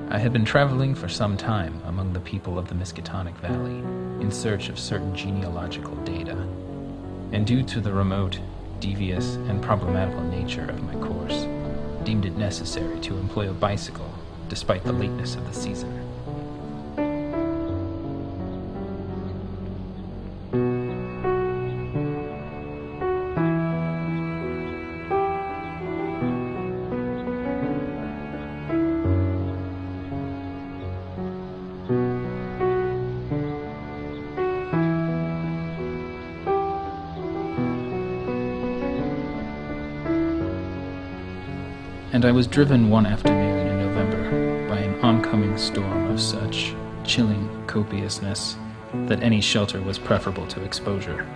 I had been traveling for some time among the people of the Miskatonic Valley in search of certain genealogical data, and due to the remote, devious, and problematical nature of my course, deemed it necessary to employ a bicycle despite the lateness of the season. And I was driven one afternoon in November by an oncoming storm of such chilling copiousness that any shelter was preferable to exposure.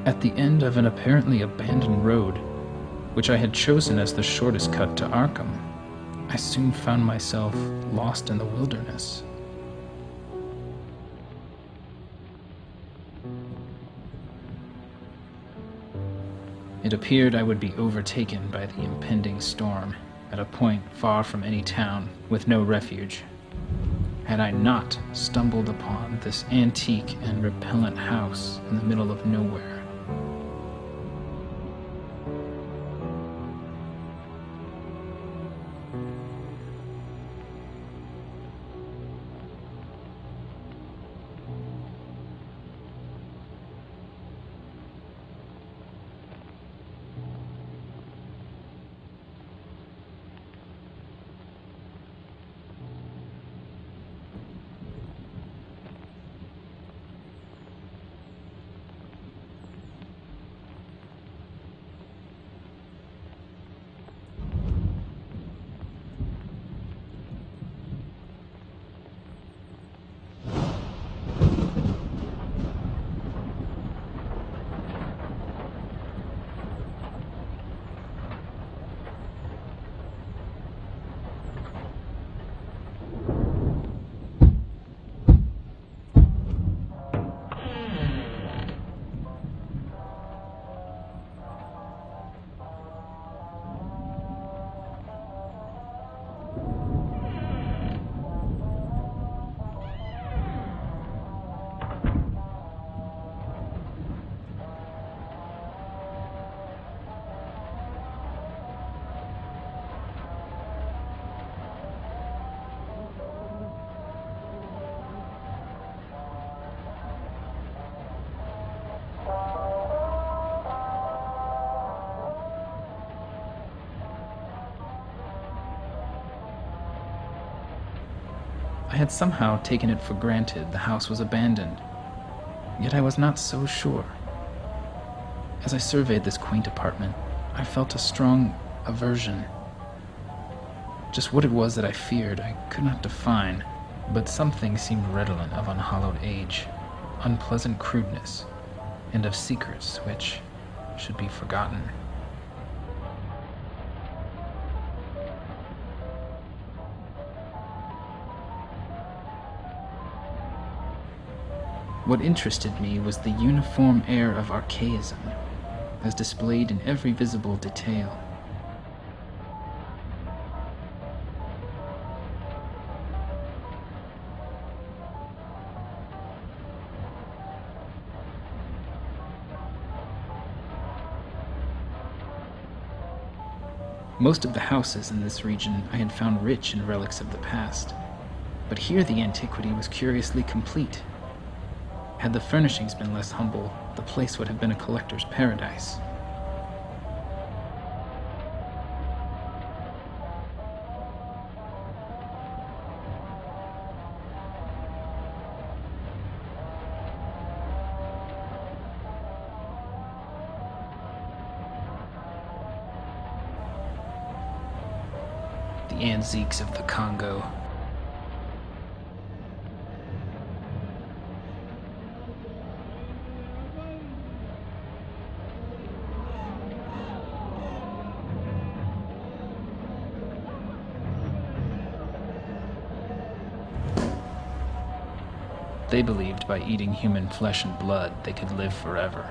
At the end of an apparently abandoned road, which I had chosen as the shortest cut to Arkham, I soon found myself lost in the wilderness. It appeared I would be overtaken by the impending storm at a point far from any town with no refuge, had I not stumbled upon this antique and repellent house in the middle of nowhere. I had somehow taken it for granted the house was abandoned, yet I was not so sure. As I surveyed this quaint apartment, I felt a strong aversion. Just what it was that I feared, I could not define, but something seemed redolent of unhallowed age, unpleasant crudeness, and of secrets which should be forgotten. What interested me was the uniform air of archaism, as displayed in every visible detail. Most of the houses in this region I had found rich in relics of the past, but here the antiquity was curiously complete. Had the furnishings been less humble, the place would have been a collector's paradise. Anziques of the Congo. They believed by eating human flesh and blood they could live forever.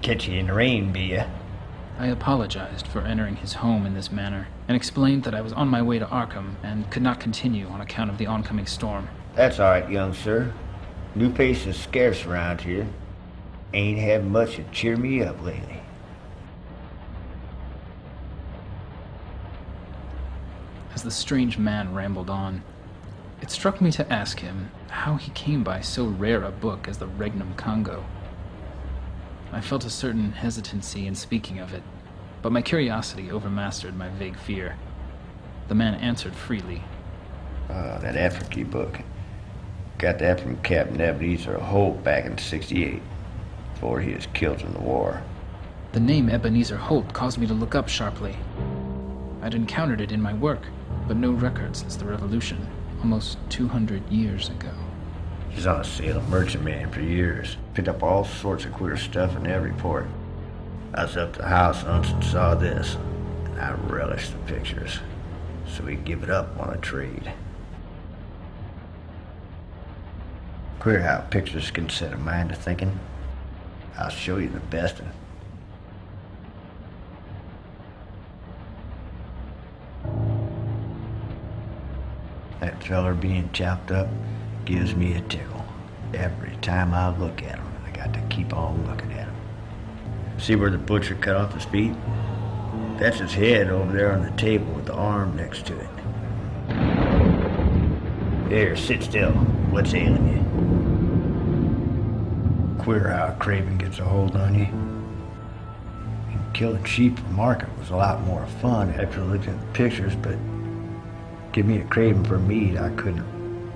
Catch you in the rain, be ya? I apologized for entering his home in this manner, and explained that I was on my way to Arkham and could not continue on account of the oncoming storm. That's all right, young sir. New pace is scarce around here. Ain't had much to cheer me up lately. As the strange man rambled on, it struck me to ask him how he came by so rare a book as the Regnum Congo. I felt a certain hesitancy in speaking of it, but my curiosity overmastered my vague fear. The man answered freely. That African book. Got that from Captain Ebenezer Holt back in '68, before he was killed in the war. The name Ebenezer Holt caused me to look up sharply. I'd encountered it in my work, but no record since the Revolution, almost 200 years ago. He's on a Salem merchantman for years. Picked up all sorts of queer stuff in every port. I was up to the house once and saw this, and I relished the pictures, so we give it up on a trade. Queer how pictures can set a mind to thinking. I'll show you the best one. That feller being chopped up gives me a tickle. Every time I look at him, I got to keep on looking at him. See where the butcher cut off his feet? That's his head over there on the table with the arm next to it. Here, sit still. What's ailing you? Queer how a craving gets a hold on you. And killing sheep for market was a lot more fun after looking at the pictures, but give me a craving for meat I couldn't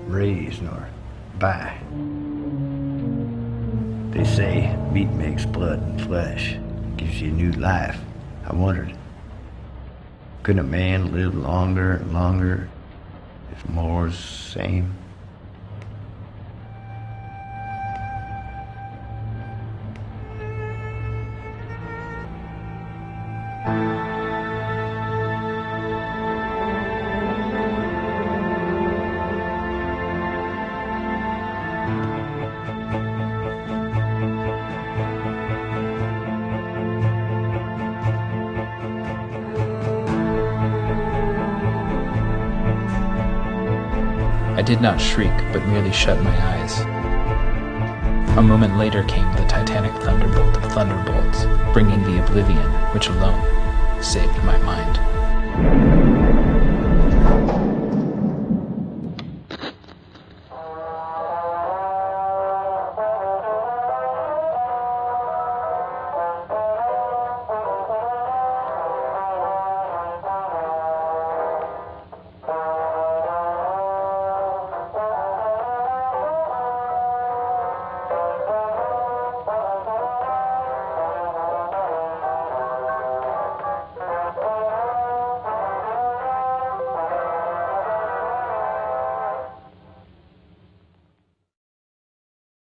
raise nor buy. They say meat makes blood and flesh, gives you new life. I wondered, couldn't a man live longer and longer if more's the same? I did not shriek, but merely shut my eyes. A moment later came the titanic thunderbolt of thunderbolts, bringing the oblivion which alone saved my mind.